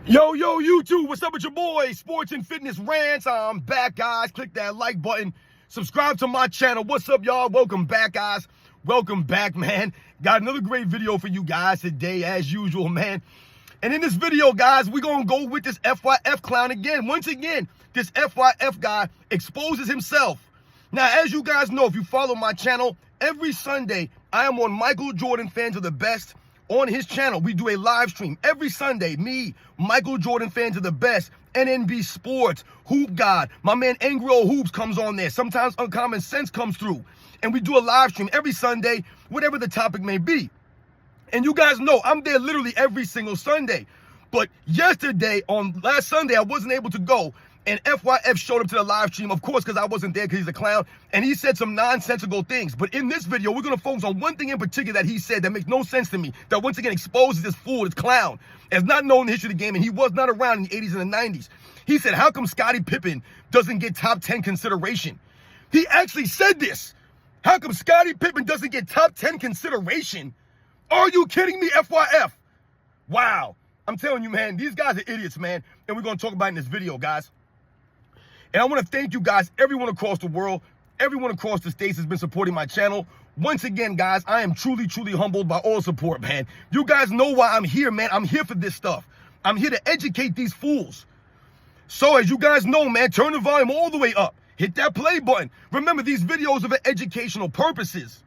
Yo, YouTube, what's up with your boy? Sports and Fitness Rants. I'm back, guys. Click that like button. Subscribe to my channel. What's up, y'all? Welcome back, guys. Welcome back, man. Got another great video for you guys today, as usual, man. And in this video, guys, we're going to go with this FYF clown again. Once again, this FYF guy exposes himself. Now, as you guys know, if you follow my channel, every Sunday, I am on Michael Jordan Fans of the Best. On his channel, we do a live stream every Sunday. Me, Michael Jordan Fans of the Best, NNB Sports, Hoop God, my man Angry Old Hoops comes on there. Sometimes Uncommon Sense comes through. And we do a live stream every Sunday, whatever the topic may be. And you guys know I'm there literally every single Sunday. But yesterday, on last Sunday, I wasn't able to go. And FYF showed up to the live stream, of course, because I wasn't there because he's a clown. And he said some nonsensical things. But in this video, we're going to focus on one thing in particular that he said that makes no sense to me. That once again exposes this fool, this clown, as not known the history of the game. And he was not around in the 80s and the 90s. He said, how come Scottie Pippen doesn't get top 10 consideration? He actually said this. How come Scottie Pippen doesn't get top 10 consideration? Are you kidding me, FYF? Wow. I'm telling you, man, these guys are idiots, man. And we're going to talk about it in this video, guys. And I want to thank you guys, everyone across the world, everyone across the states has been supporting my channel. Once again, guys, I am truly, truly humbled by all support, man. You guys know why I'm here, man. I'm here for this stuff. I'm here to educate these fools. So as you guys know, man, turn the volume all the way up. Hit that play button. Remember, these videos are for educational purposes.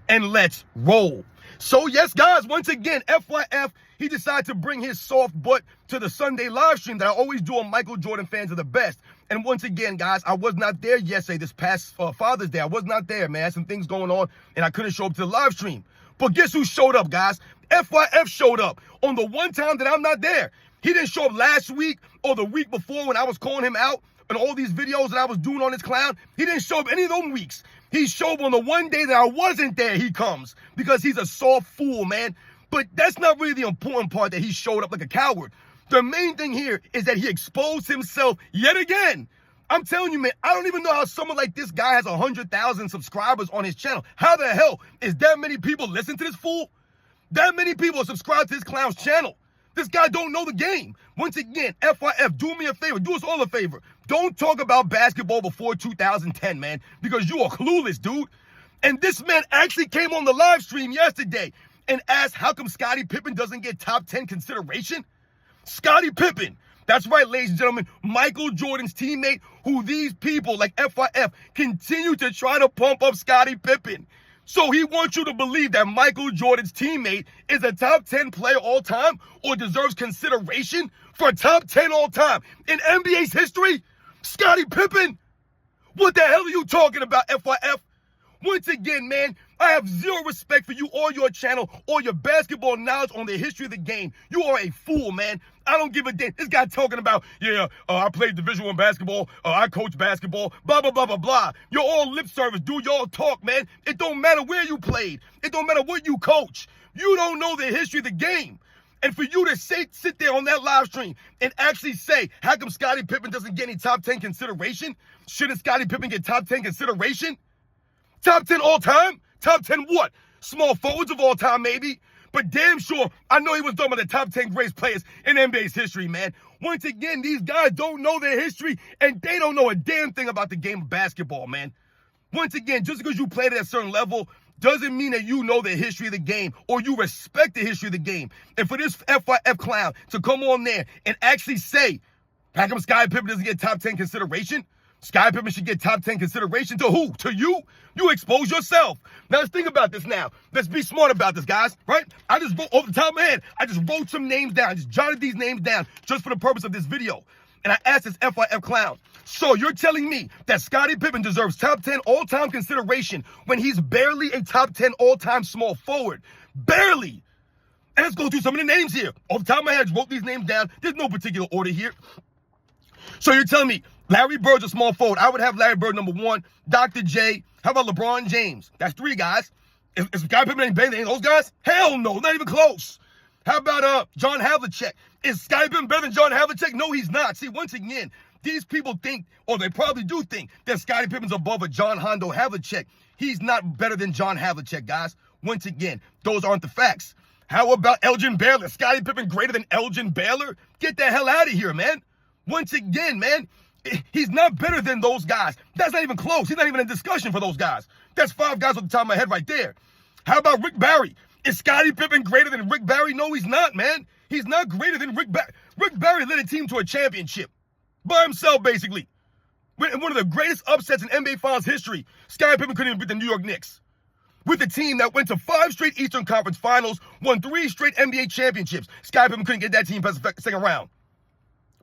And let's roll. So yes, guys, once again, FYF, he decided to bring his soft butt to the Sunday live stream that I always do on Michael Jordan Fans of the Best. And once again, guys, I was not there yesterday, this past Father's Day. I was not there, man. I had some things going on, and I couldn't show up to the live stream. But guess who showed up, guys? FYF showed up on the one time that I'm not there. He didn't show up last week or the week before when I was calling him out on all these videos that I was doing on this clown. He didn't show up any of those weeks. He showed up on the one day that I wasn't there, he comes. Because he's a soft fool, man. But that's not really the important part, that he showed up like a coward. The main thing here is that he exposed himself yet again. I'm telling you, man, I don't even know how someone like this guy has 100,000 subscribers on his channel. How the hell is that many people listening to this fool? That many people are subscribed to this clown's channel. This guy don't know the game. Once again, FYF, do me a favor. Do us all a favor. Don't talk about basketball before 2010, man, because you are clueless, dude. And this man actually came on the live stream yesterday and asked how come Scottie Pippen doesn't get top 10 consideration? Scottie Pippen. That's right, ladies and gentlemen, Michael Jordan's teammate, who these people like FYF continue to try to pump up Scottie Pippen. So he wants you to believe that Michael Jordan's teammate is a top 10 player all time or deserves consideration for top 10 all time in NBA's history? Scottie Pippen? What the hell are you talking about, FYF? Once again, man, I have zero respect for you or your channel or your basketball knowledge on the history of the game. You are a fool, man. I don't give a damn. This guy talking about, I played Division I basketball, I coach basketball, blah, blah, blah, blah, blah. You're all lip service, dude. Y'all talk, man. It don't matter where you played. It don't matter what you coach. You don't know the history of the game. And for you to sit there on that live stream and actually say, how come Scottie Pippen doesn't get any top 10 consideration? Shouldn't Scottie Pippen get top 10 consideration? Top 10 all time? Top 10 what? Small forwards of all time, maybe. But damn sure, I know he was talking about the top 10 greatest players in NBA's history, man. Once again, these guys don't know their history, and they don't know a damn thing about the game of basketball, man. Once again, just because you played at a certain level doesn't mean that you know the history of the game or you respect the history of the game. And for this FYF clown to come on there and actually say, how come Scottie Pippen doesn't get top 10 consideration? Scottie Pippen should get top 10 consideration to who? To you? You expose yourself. Now let's think about this now. Let's be smart about this, guys, right? I just wrote, off the top of my head, I just wrote some names down. I just jotted these names down just for the purpose of this video. And I asked this FYF clown, so you're telling me that Scottie Pippen deserves top 10 all-time consideration when he's barely a top 10 all-time small forward? Barely. And let's go through some of the names here. Off the top of my head, I just wrote these names down. There's no particular order here. So you're telling me Larry Bird's a small forward. I would have Larry Bird number 1. Dr. J. How about LeBron James? That's 3 guys. Is Scottie Pippen any better than those guys? Hell no, not even close. How about John Havlicek? Is Scottie Pippen better than John Havlicek? No, he's not. See, once again, these people think, or they probably do think, that Scottie Pippen's above a John Hondo Havlicek. He's not better than John Havlicek, guys. Once again, those aren't the facts. How about Elgin Baylor? Scottie Pippen greater than Elgin Baylor? Get the hell out of here, man. Once again, man, he's not better than those guys. That's not even close. He's not even in discussion for those guys. That's 5 guys on the top of my head right there. How about Rick Barry? Is Scottie Pippen greater than Rick Barry? No, he's not, man. He's not greater than Rick Barry. Rick Barry led a team to a championship by himself, basically. In one of the greatest upsets in NBA Finals history, Scottie Pippen couldn't even beat the New York Knicks. With the team that went to 5 straight Eastern Conference Finals, won 3 straight NBA championships, Scottie Pippen couldn't get that team past the second round.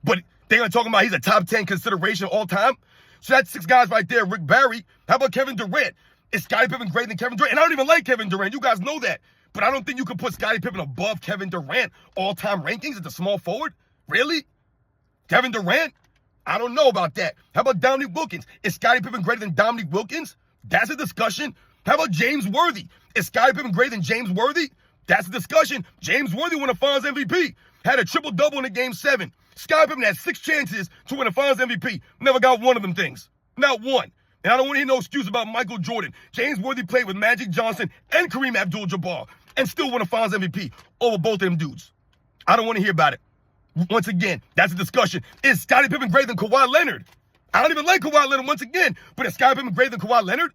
But they're going to talk about he's a top 10 consideration all time. So that's 6 guys right there. Rick Barry. How about Kevin Durant? Is Scottie Pippen greater than Kevin Durant? And I don't even like Kevin Durant. You guys know that. But I don't think you can put Scottie Pippen above Kevin Durant all-time rankings at the small forward. Really? Kevin Durant? I don't know about that. How about Dominique Wilkins? Is Scottie Pippen greater than Dominique Wilkins? That's a discussion. How about James Worthy? Is Scottie Pippen greater than James Worthy? That's a discussion. James Worthy won a Finals MVP. Had a triple-double in the Game 7. Scottie Pippen had 6 chances to win a Finals MVP. Never got one of them things. Not one. And I don't want to hear no excuse about Michael Jordan. James Worthy played with Magic Johnson and Kareem Abdul-Jabbar and still won a Finals MVP over both of them dudes. I don't want to hear about it. Once again, that's a discussion. Is Scottie Pippen greater than Kawhi Leonard? I don't even like Kawhi Leonard once again, but is Scottie Pippen greater than Kawhi Leonard?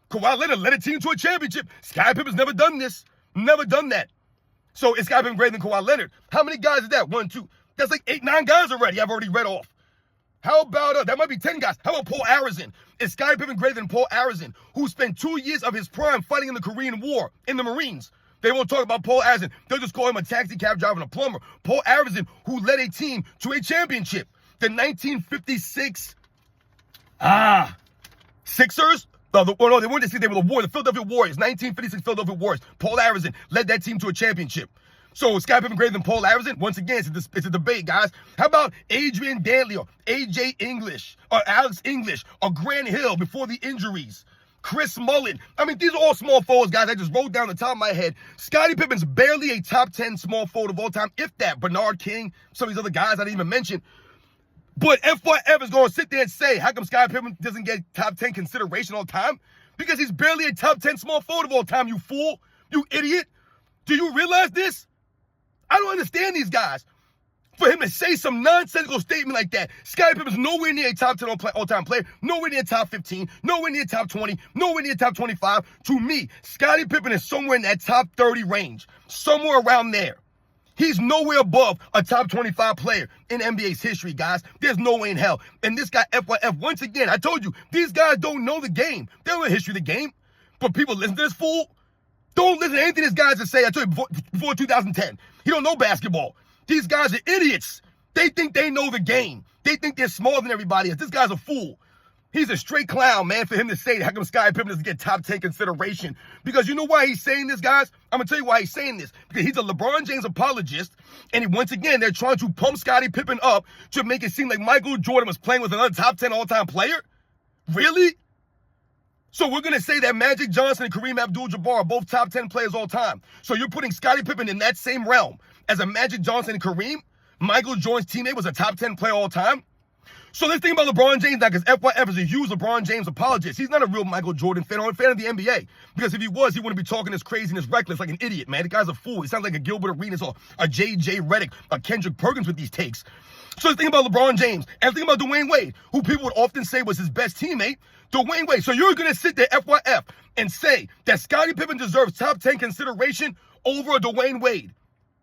Kawhi Leonard led a team to a championship. Scottie Pippen's never done this. Never done that. So is Scottie Pippen greater than Kawhi Leonard? How many guys is that? 1, 2. That's like 8, 9 guys already I've already read off. How about, that might be 10 guys. How about Paul Arizin? Is Scottie Pippen greater than Paul Arizin, who spent 2 years of his prime fighting in the Korean War in the Marines? They won't talk about Paul Arizin. They'll just call him a taxi cab driver and a plumber. Paul Arizin, who led a team to a championship. The 1956 Sixers? No, they weren't the Sixers. They were the Warriors, the Philadelphia Warriors. 1956 Philadelphia Warriors. Paul Arizin led that team to a championship. So is Scottie Pippen greater than Paul Arizin? Once again, it's a debate, guys. How about Adrian Dantley or A.J. English or Alex English or Grant Hill before the injuries? Chris Mullin. I mean, these are all small forwards, guys. I just wrote down the top of my head. Scottie Pippen's barely a top 10 small forward of all time, if that. Bernard King, some of these other guys I didn't even mention. But FYF is going to sit there and say, how come Scottie Pippen doesn't get top 10 consideration all time? Because he's barely a top 10 small forward of all time, you fool. You idiot. Do you realize this? I don't understand these guys. For him to say some nonsensical statement like that, Scottie Pippen's nowhere near a top 10 all-time player, nowhere near top 15, nowhere near top 20, nowhere near top 25. To me, Scottie Pippen is somewhere in that top 30 range, somewhere around there. He's nowhere above a top 25 player in NBA's history, guys. There's no way in hell. And this guy, FYF, once again, I told you, these guys don't know the game. They don't know the history of the game. But people listen to this fool. Don't listen to anything this guy's to say. I told you before 2010. He don't know basketball. These guys are idiots. They think they know the game. They think they're smarter than everybody else. This guy's a fool. He's a straight clown, man, for him to say, how come Scottie Pippen doesn't get top 10 consideration? Because you know why he's saying this, guys? I'm going to tell you why he's saying this. Because he's a LeBron James apologist, and once again, they're trying to pump Scottie Pippen up to make it seem like Michael Jordan was playing with another top 10 all-time player? Really? So we're going to say that Magic Johnson and Kareem Abdul-Jabbar are both top 10 players all time. So you're putting Scottie Pippen in that same realm as a Magic Johnson and Kareem? Michael Jordan's teammate was a top 10 player all time? So let's think about LeBron James now, because FYF is a huge LeBron James apologist. He's not a real Michael Jordan fan or a fan of the NBA. Because if he was, he wouldn't be talking this crazy and this reckless like an idiot, man. The guy's a fool. He sounds like a Gilbert Arenas or a J.J. Redick, a Kendrick Perkins with these takes. So let's think about LeBron James. And think about Dwayne Wade, who people would often say was his best teammate. Dwayne Wade. So you're going to sit there, FYF, and say that Scottie Pippen deserves top 10 consideration over a Dwayne Wade.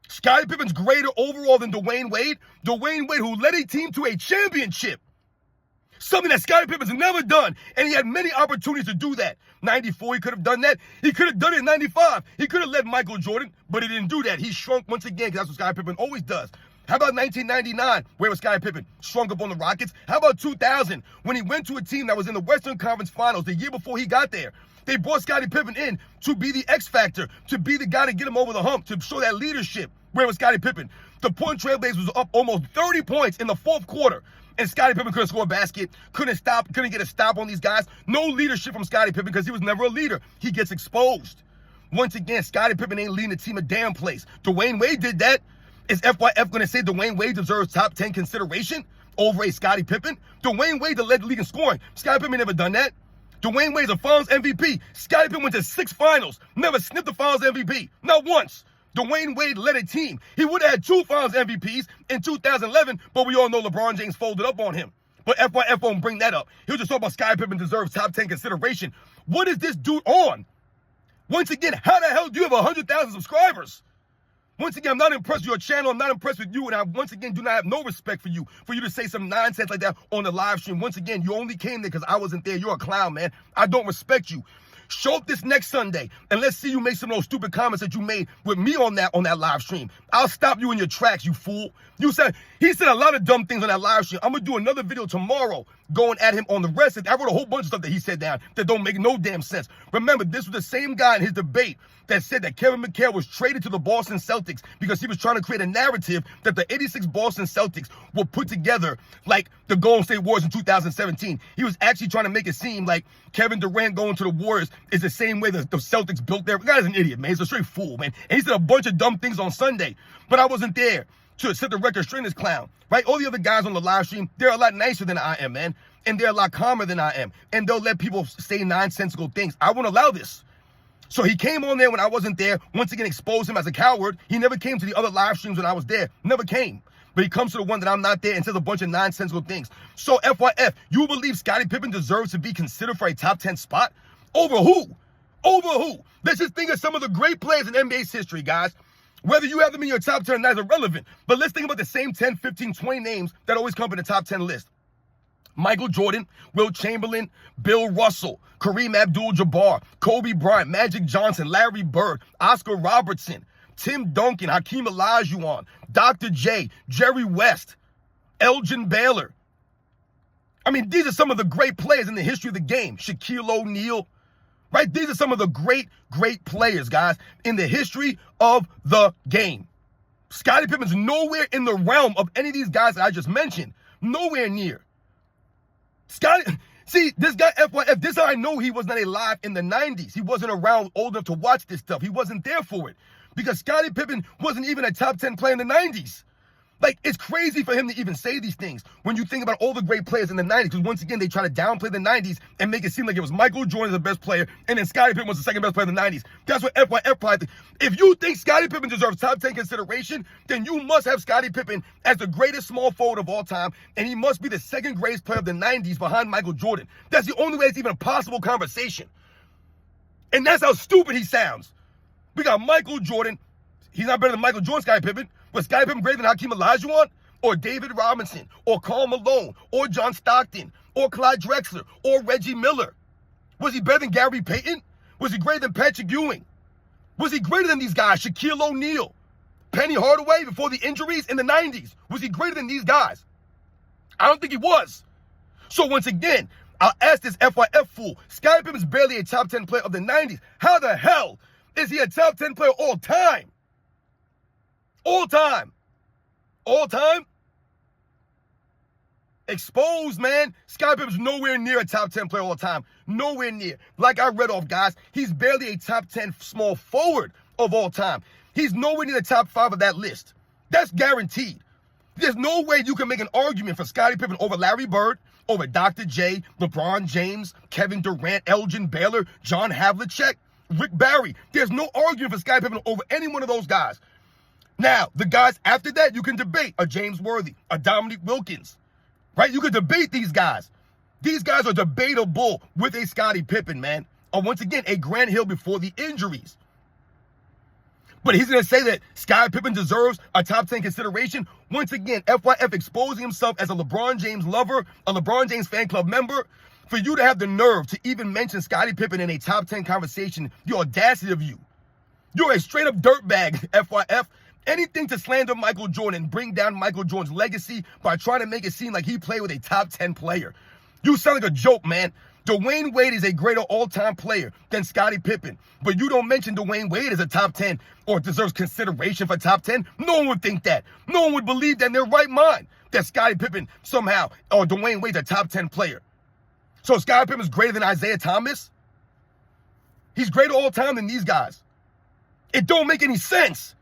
Scottie Pippen's greater overall than Dwayne Wade. Dwayne Wade, who led a team to a championship. Something that Scottie Pippen's never done. And he had many opportunities to do that. 94, he could have done that. He could have done it in 95. He could have led Michael Jordan, but he didn't do that. He shrunk once again, because that's what Scottie Pippen always does. How about 1999? Where was Scottie Pippen? Shrunk up on the Rockets. How about 2000? When he went to a team that was in the Western Conference Finals the year before he got there. They brought Scottie Pippen in to be the X factor, to be the guy to get him over the hump, to show that leadership. Where was Scottie Pippen? The Portland Trail Blazers was up almost 30 points in the fourth quarter. And Scottie Pippen couldn't score a basket, couldn't get a stop on these guys. No leadership from Scottie Pippen because he was never a leader. He gets exposed. Once again, Scottie Pippen ain't leading the team a damn place. Dwayne Wade did that. Is FYF going to say Dwayne Wade deserves top 10 consideration over a Scottie Pippen? Dwayne Wade led the league in scoring. Scottie Pippen never done that. Dwayne Wade's a Finals MVP. Scottie Pippen went to 6 finals. Never sniffed the Finals MVP. Not once. Dwayne Wade led a team. He would have had 2 Finals MVPs in 2011, but we all know LeBron James folded up on him. But FYF won't bring that up. He'll just talk about Scottie Pippen deserves top 10 consideration. What is this dude on? Once again, how the hell do you have 100,000 subscribers? Once again, I'm not impressed with your channel. I'm not impressed with you. And I, once again, do not have no respect for you to say some nonsense like that on the live stream. Once again, you only came there because I wasn't there. You're a clown, man. I don't respect you. Show up this next Sunday, and let's see you make some of those stupid comments that you made with me on that live stream. I'll stop you in your tracks, you fool. He said a lot of dumb things on that live stream. I'm going to do another video tomorrow going at him on the rest of it. I wrote a whole bunch of stuff that he said down that don't make no damn sense. Remember, this was the same guy in his debate that said that Kevin McHale was traded to the Boston Celtics because he was trying to create a narrative that the 86 Boston Celtics were put together like the Golden State Warriors in 2017. He was actually trying to make it seem like Kevin Durant going to the Warriors is the same way that the Celtics built their... The guy's an idiot, man. He's a straight fool, man. And he said a bunch of dumb things on Sunday, but I wasn't there to set the record straight, this clown, right? All the other guys on the live stream, they're a lot nicer than I am, man. And they're a lot calmer than I am. And they'll let people say nonsensical things. I won't allow this. So he came on there when I wasn't there, once again exposed him as a coward. He never came to the other live streams when I was there. Never came. But he comes to the one that I'm not there and says a bunch of nonsensical things. So FYF, you believe Scottie Pippen deserves to be considered for a top 10 spot? Over who? Over who? Let's just think of some of the great players in NBA's history, guys. Whether you have them in your top 10 or not is irrelevant. But let's think about the same 10, 15, 20 names that always come in the top 10 list. Michael Jordan, Wilt Chamberlain, Bill Russell, Kareem Abdul-Jabbar, Kobe Bryant, Magic Johnson, Larry Bird, Oscar Robertson, Tim Duncan, Hakeem Olajuwon, Dr. J, Jerry West, Elgin Baylor. I mean, these are some of the great players in the history of the game. Shaquille O'Neal, right? These are some of the great players, guys, in the history of the game. Scottie Pippen's nowhere in the realm of any of these guys that I just mentioned. Nowhere near. See, this guy, FYF, this is how I know he was not alive in the 90s. He wasn't around old enough to watch this stuff. He wasn't there for it. Because Scottie Pippen wasn't even a top 10 player in the 90s. Like, it's crazy for him to even say these things when you think about all the great players in the 90s. Because once again, they try to downplay the 90s and make it seem like it was Michael Jordan the best player, and then Scottie Pippen was the second best player in the 90s. That's what FYF probably thinks. If you think Scottie Pippen deserves top 10 consideration, then you must have Scottie Pippen as the greatest small forward of all time, and he must be the second greatest player of the 90s behind Michael Jordan. That's the only way it's even a possible conversation. And that's how stupid he sounds. We got Michael Jordan. He's not better than Michael Jordan, Scottie Pippen. Was Scottie Pippen greater than Hakeem Olajuwon? Or David Robinson? Or Karl Malone? Or John Stockton? Or Clyde Drexler? Or Reggie Miller? Was he better than Gary Payton? Was he greater than Patrick Ewing? Was he greater than these guys? Shaquille O'Neal? Penny Hardaway before the injuries in the 90s? Was he greater than these guys? I don't think he was. So once again, I'll ask this FYF fool. Scottie Pippen's barely a top 10 player of the 90s. How the hell is he a top 10 player all time? All time. All time? Exposed, man. Scottie Pippen's nowhere near a top 10 player all time. Nowhere near. Like I read off, guys, he's barely a top 10 small forward of all time. He's nowhere near the top 5 of that list. That's guaranteed. There's no way you can make an argument for Scottie Pippen over Larry Bird, over Dr. J, LeBron James, Kevin Durant, Elgin Baylor, John Havlicek, Rick Barry. There's no argument for Scottie Pippen over any one of those guys. Now, the guys after that, you can debate a James Worthy, a Dominique Wilkins, right? You can debate these guys. These guys are debatable with a Scottie Pippen, man. Or once again, a Grant Hill before the injuries. But he's going to say that Scottie Pippen deserves a top 10 consideration. Once again, FYF exposing himself as a LeBron James lover, a LeBron James fan club member. For you to have the nerve to even mention Scottie Pippen in a top 10 conversation, the audacity of you. You're a straight up dirtbag, FYF. Anything to slander Michael Jordan and bring down Michael Jordan's legacy by trying to make it seem like he played with a top 10 player. You sound like a joke, man. Dwayne Wade is a greater all-time player than Scottie Pippen. But you don't mention Dwayne Wade as a top 10 or deserves consideration for top 10. No one would think that. No one would believe that in their right mind that Scottie Pippen somehow or Dwayne Wade's a top 10 player. So Scottie Pippen is greater than Isaiah Thomas? He's greater all time than these guys. It don't make any sense.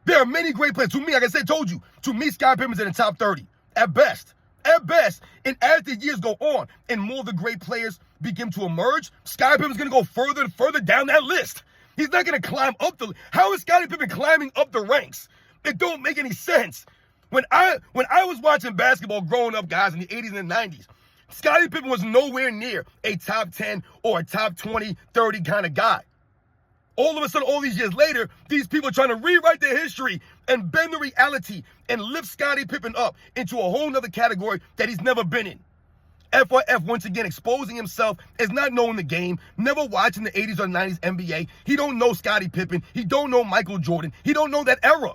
There are many great players. To me, like I said, told you, to me, Scottie Pippen's in the top 30, at best. At best. And as the years go on and more of the great players begin to emerge, Scottie Pippen's going to go further and further down that list. He's not going to climb up the... How is Scottie Pippen climbing up the ranks? It don't make any sense. When I was watching basketball growing up, guys, in the 80s and the 90s, Scottie Pippen was nowhere near a top 10 or a top 20, 30 kind of guy. All of a sudden, all these years later, these people are trying to rewrite their history and bend the reality and lift Scottie Pippen up into a whole nother category that he's never been in. FYF, once again, exposing himself as not knowing the game, never watching the 80s or 90s NBA. He don't know Scottie Pippen. He don't know Michael Jordan. He don't know that era.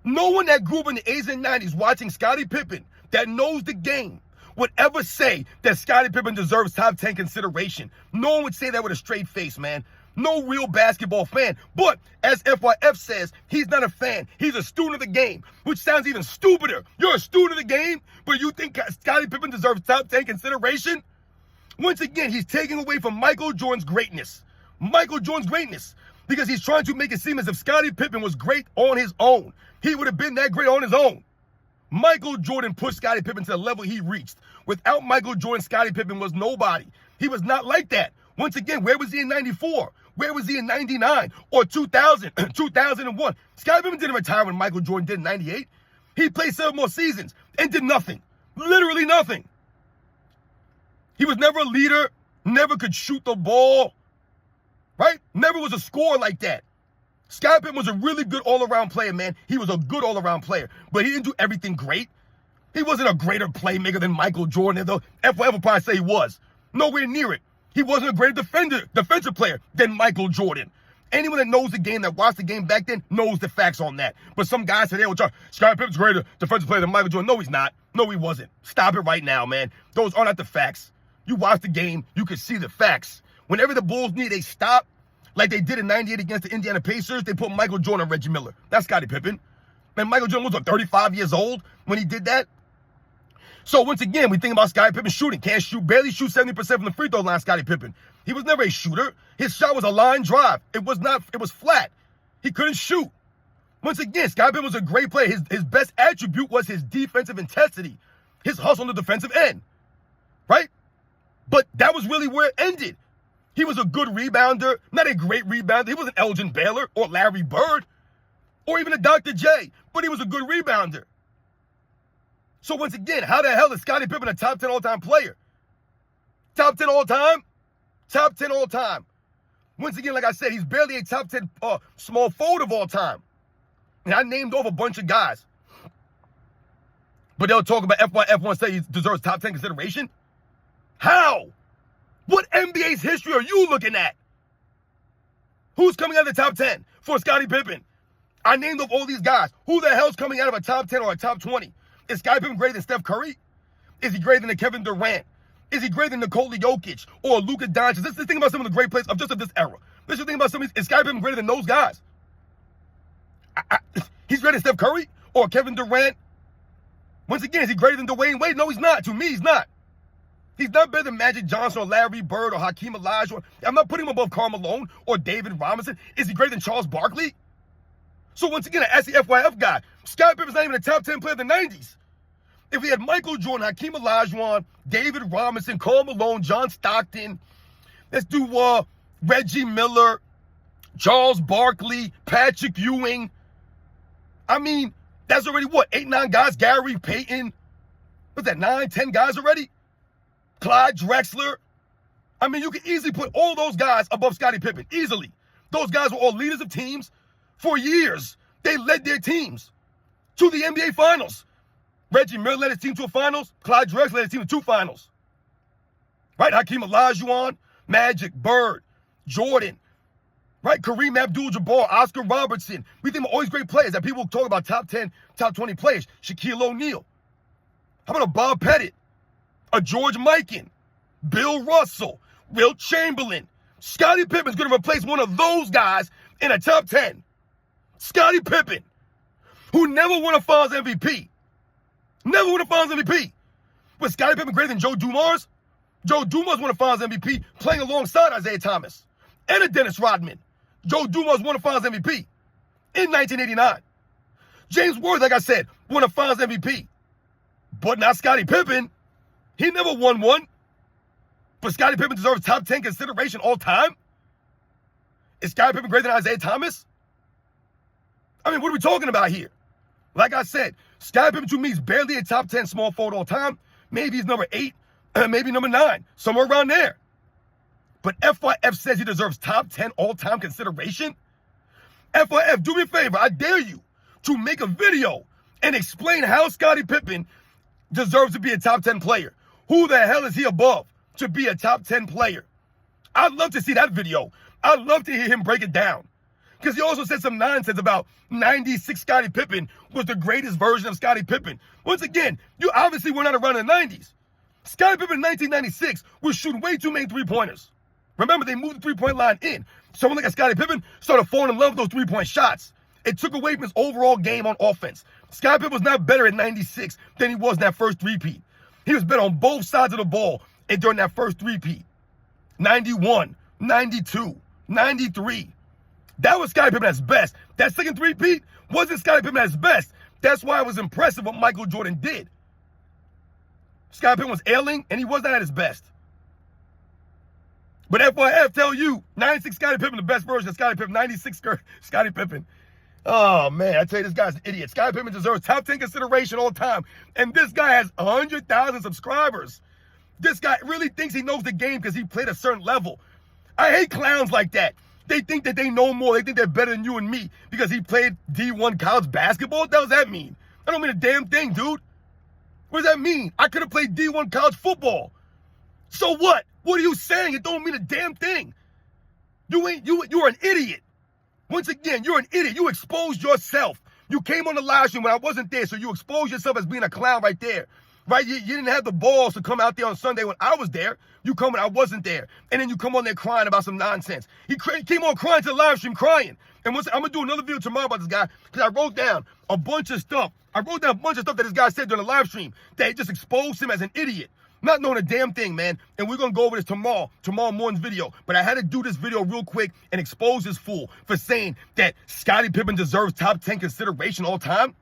No one that grew up in the 80s and 90s watching Scottie Pippen that knows the game would ever say that Scottie Pippen deserves top 10 consideration. No one would say that with a straight face, man. No real basketball fan. But as FYF says, he's not a fan. He's a student of the game, which sounds even stupider. You're a student of the game, but you think Scottie Pippen deserves top 10 consideration? Once again, he's taking away from Michael Jordan's greatness. Michael Jordan's greatness. Because he's trying to make it seem as if Scottie Pippen was great on his own. He would have been that great on his own. Michael Jordan pushed Scottie Pippen to the level he reached. Without Michael Jordan, Scottie Pippen was nobody. He was not like that. Once again, where was he in 94? Where was he in 99 or 2000, 2001? Scottie Pippen didn't retire when Michael Jordan did in 98. He played 7 more seasons and did nothing. Literally nothing. He was never a leader, never could shoot the ball, right? Never was a scorer like that. Scottie Pippen was a really good all-around player, man. He was a good all-around player, but he didn't do everything great. He wasn't a greater playmaker than Michael Jordan, though FYF would probably say he was. Nowhere near it. He wasn't a greater defensive player than Michael Jordan. Anyone that knows the game, that watched the game back then, knows the facts on that. But some guys today will try, Scottie Pippen's a greater defensive player than Michael Jordan. No, he's not. No, he wasn't. Stop it right now, man. Those are not the facts. You watch the game, you can see the facts. Whenever the Bulls need a stop, like they did in 98 against the Indiana Pacers, they put Michael Jordan and Reggie Miller. That's Scottie Pippen. Man, Michael Jordan was 35 years old when he did that. So once again, we think about Scottie Pippen shooting. Can't shoot, barely shoot 70% from the free throw line, Scottie Pippen. He was never a shooter. His shot was a line drive. It was flat. He couldn't shoot. Once again, Scottie Pippen was a great player. His best attribute was his defensive intensity, his hustle on the defensive end, right? But that was really where it ended. He was a good rebounder, not a great rebounder. He wasn't Elgin Baylor or Larry Bird or even a Dr. J, but he was a good rebounder. So once again, how the hell is Scottie Pippen a top 10 all-time player? Top 10 all-time? Top 10 all-time. Once again, like I said, he's barely a top 10 small forward of all time. And I named off a bunch of guys. But they'll talk about FYF want to say he deserves top 10 consideration? How? What NBA's history are you looking at? Who's coming out of the top 10 for Scottie Pippen? I named off all these guys. Who the hell's coming out of a top 10 or a top 20? Is Scottie Pippen greater than Steph Curry? Is he greater than Kevin Durant? Is he greater than Nikola Jokic or Luka Doncic? Let's think about some of the great players of this era. Let's just think about some of these. Is Scottie Pippen greater than those guys? He's greater than Steph Curry or Kevin Durant? Once again, is he greater than Dwayne Wade? No, he's not. To me, he's not. He's not better than Magic Johnson or Larry Bird or Hakeem Olajuwon. I'm not putting him above Karl Malone or David Robinson. Is he greater than Charles Barkley? So once again, as the FYF guy, Scottie Pippen's not even a top 10 player of the 90s. If we had Michael Jordan, Hakeem Olajuwon, David Robinson, Karl Malone, John Stockton, let's do Reggie Miller, Charles Barkley, Patrick Ewing. I mean, that's already what, 8, 9 guys? Gary Payton. What's that, 9, 10 guys already? Clyde Drexler. I mean, you can easily put all those guys above Scottie Pippen, easily. Those guys were all leaders of teams for years. They led their teams to the NBA Finals. Reggie Miller led his team to a finals. Clyde Drexler led his team to 2 finals. Right? Hakeem Olajuwon, Magic, Bird, Jordan. Right? Kareem Abdul-Jabbar, Oscar Robertson. We think of all these great players that people talk about top 10, top 20 players. Shaquille O'Neal. How about a Bob Pettit? A George Mikan? Bill Russell? Wilt Chamberlain? Scottie Pippen's going to replace one of those guys in a top 10. Scottie Pippen, who never won a Finals MVP. Never won a Finals MVP. Was Scottie Pippen greater than Joe Dumars? Joe Dumars won a Finals MVP playing alongside Isaiah Thomas and a Dennis Rodman. Joe Dumars won a Finals MVP in 1989. James Worth, like I said, won a Finals MVP. But not Scottie Pippen. He never won one. But Scottie Pippen deserves top 10 consideration all time? Is Scottie Pippen greater than Isaiah Thomas? I mean, what are we talking about here? Like I said, Scottie Pippen to me is barely a top 10 small forward all time. Maybe he's number 8, maybe number 9, somewhere around there. But FYF says he deserves top 10 all-time consideration? FYF, do me a favor. I dare you to make a video and explain how Scottie Pippen deserves to be a top 10 player. Who the hell is he above to be a top 10 player? I'd love to see that video. I'd love to hear him break it down. Because he also said some nonsense about 96 Scottie Pippen was the greatest version of Scottie Pippen. Once again, you obviously were not around in the 90s. Scottie Pippen in 1996 was shooting way too many three-pointers. Remember, they moved the three-point line in. Someone like a Scottie Pippen started falling in love with those three-point shots. It took away from his overall game on offense. Scottie Pippen was not better in 96 than he was in that first three-peat. He was better on both sides of the ball and during that first three-peat. 91, 92, 93. That was Scottie Pippen at his best. That second three-peat wasn't Scottie Pippen at his best. That's why it was impressive what Michael Jordan did. Scottie Pippen was ailing, and he was not at his best. But FYF tell you, 96 Scottie Pippen, the best version of Scottie Pippen, 96 Scottie Pippen. Oh, man, I tell you, this guy's an idiot. Scottie Pippen deserves top 10 consideration all the time. And this guy has 100,000 subscribers. This guy really thinks he knows the game because he played a certain level. I hate clowns like that. They think that they know more. They think they're better than you and me because he played D1 college basketball. What the hell does that mean? That don't mean a damn thing, dude. What does that mean? I could have played D1 college football. So what? What are you saying? It don't mean a damn thing. You're an idiot. Once again, you're an idiot. You exposed yourself. You came on the live stream when I wasn't there, so you exposed yourself as being a clown right there. Right? You didn't have the balls to come out there on Sunday when I was there. You come when I wasn't there. And then you come on there crying about some nonsense. He came on crying to the live stream, crying. And I'm going to do another video tomorrow about this guy because I wrote down a bunch of stuff. That this guy said during the live stream that just exposed him as an idiot. Not knowing a damn thing, man. And we're going to go over this tomorrow morning's video. But I had to do this video real quick and expose this fool for saying that Scottie Pippen deserves top 10 consideration all time.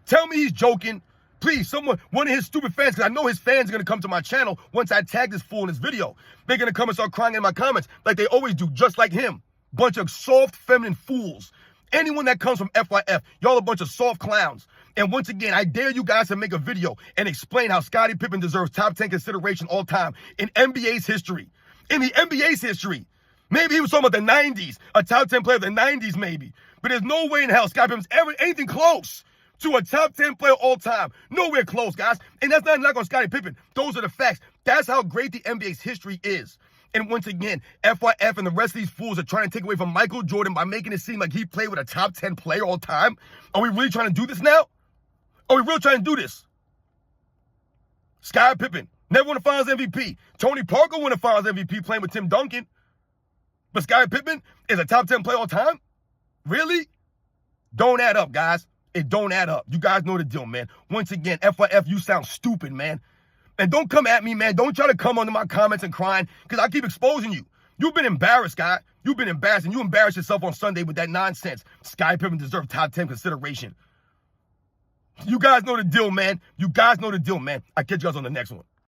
Tell me he's joking. Please, one of his stupid fans, because I know his fans are going to come to my channel once I tag this fool in this video. They're going to come and start crying in my comments like they always do, just like him. Bunch of soft, feminine fools. Anyone that comes from FYF, y'all a bunch of soft clowns. And once again, I dare you guys to make a video and explain how Scottie Pippen deserves top 10 consideration all time in NBA's history. In the NBA's history. Maybe he was talking about the 90s, a top 10 player of the 90s maybe. But there's no way in hell Scottie Pippen's ever anything close to a top 10 player all time. Nowhere close, guys. And that's not a knock on Scottie Pippen. Those are the facts. That's how great the NBA's history is. And once again, FYF and the rest of these fools are trying to take away from Michael Jordan by making it seem like he played with a top 10 player all time. Are we really trying to do this now? Are we really trying to do this? Scottie Pippen never won a Finals MVP. Tony Parker won a Finals MVP playing with Tim Duncan. But Scottie Pippen is a top 10 player all time? Really? Don't add up, guys. It don't add up. You guys know the deal, man. Once again, FYF, you sound stupid, man. And don't come at me, man. Don't try to come under my comments and crying because I keep exposing you. You've been embarrassed, guy. You've been embarrassed, and you embarrassed yourself on Sunday with that nonsense. Scottie Pippen deserves top 10 consideration. You guys know the deal, man. You guys know the deal, man. I'll catch you guys on the next one.